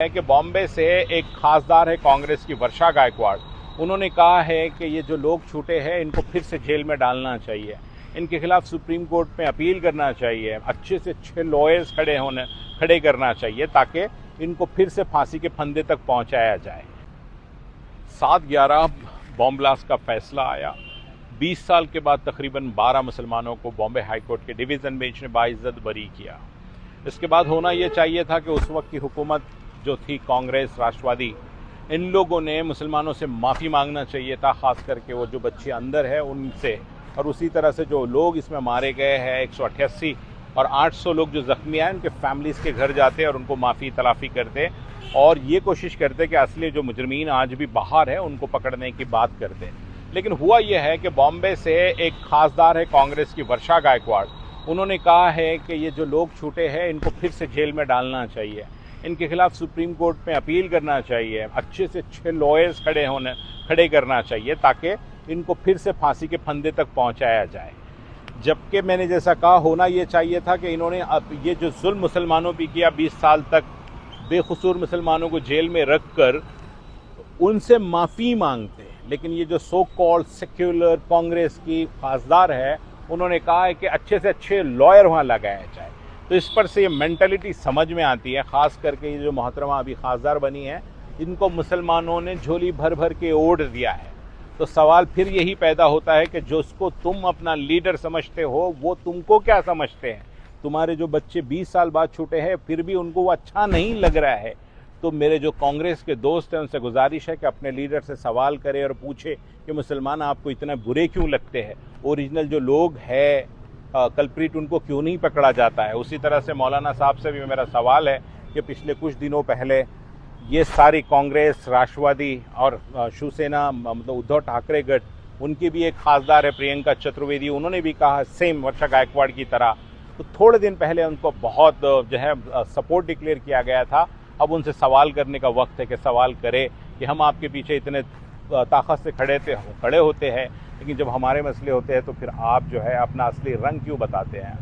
है कि बॉम्बे से एक खासदार है कांग्रेस की वर्षा गायकवाड़। उन्होंने कहा है कि ये जो लोग छूटे हैं इनको फिर से जेल में डालना चाहिए, इनके खिलाफ सुप्रीम कोर्ट में अपील करना चाहिए, अच्छे से अच्छे लॉयर्स खड़े करना चाहिए ताकि इनको फिर से फांसी के फंदे तक पहुंचाया जाए। 7/11 बॉम्ब ब्लास्ट का फैसला आया। 20 साल के बाद तकरीबन 12 मुसलमानों को बॉम्बे हाई कोर्ट के डिवीज़न बेंच ने बाइज्जत बरी किया। इसके बाद होना ये चाहिए था कि उस वक्त की हुकूमत जो थी कांग्रेस राष्ट्रवादी, इन लोगों ने मुसलमानों से माफ़ी मांगना चाहिए था, ख़ास करके वो जो बच्चे अंदर है उनसे, और उसी तरह से जो लोग इसमें मारे गए हैं 188 और 800 लोग जो ज़ख्मी हैं उनके फैमिलीज़ के घर जाते और उनको माफ़ी तलाफ़ी करते और ये कोशिश करते कि असली जो मुजरमीन आज भी बाहर है उनको पकड़ने की बात करते। लेकिन हुआ यह है कि बॉम्बे से एक खासदार है कांग्रेस की वर्षा गायकवाड़। उन्होंने कहा है कि ये जो लोग छूटे हैं इनको फिर से जेल में डालना चाहिए, इनके खिलाफ सुप्रीम कोर्ट में अपील करना चाहिए, अच्छे से अच्छे लॉयर्स खड़े करना चाहिए ताकि इनको फिर से फांसी के फंदे तक पहुंचाया जाए। जबकि मैंने जैसा कहा, होना ये चाहिए था कि इन्होंने अब ये जो जुल्म मुसलमानों पर किया, 20 साल तक बेकसूर मुसलमानों को जेल में रख कर उनसे माफ़ी मांगते। लेकिन ये जो सो कॉल्ड सेक्युलर कांग्रेस की खासदार है, उन्होंने कहा है कि अच्छे से अच्छे लॉयर वहाँ लगाया जाए। तो इस पर से ये मेंटलिटी समझ में आती है, ख़ास करके ये जो मोहतरमा अभी खासदार बनी है, इनको मुसलमानों ने झोली भर भर के ओढ़ दिया है। तो सवाल फिर यही पैदा होता है कि जिसको तुम अपना लीडर समझते हो वो तुमको क्या समझते हैं। तुम्हारे जो बच्चे 20 साल बाद छूटे हैं फिर भी उनको वो अच्छा नहीं लग रहा है। तो मेरे जो कांग्रेस के दोस्त हैं उनसे गुजारिश है कि अपने लीडर से सवाल करें और पूछे कि मुसलमान आपको इतने बुरे क्यों लगते हैं, ओरिजिनल जो लोग हैं कल्प्रिट उनको क्यों नहीं पकड़ा जाता है। उसी तरह से मौलाना साहब से भी मेरा सवाल है कि पिछले कुछ दिनों पहले ये सारी कांग्रेस, राष्ट्रवादी और शिवसेना, मतलब उद्धव ठाकरे गठ, उनकी भी एक खासदार है प्रियंका चतुर्वेदी, उन्होंने भी कहा सेम वर्षा गायकवाड़ की तरह। तो थोड़े दिन पहले उनको बहुत जो है सपोर्ट डिक्लेयर किया गया था। अब उनसे सवाल करने का वक्त है कि सवाल करें कि हम आपके पीछे इतने ताकत से खड़े होते हैं, लेकिन जब हमारे मसले होते हैं तो फिर आप जो है अपना असली रंग क्यों बताते हैं।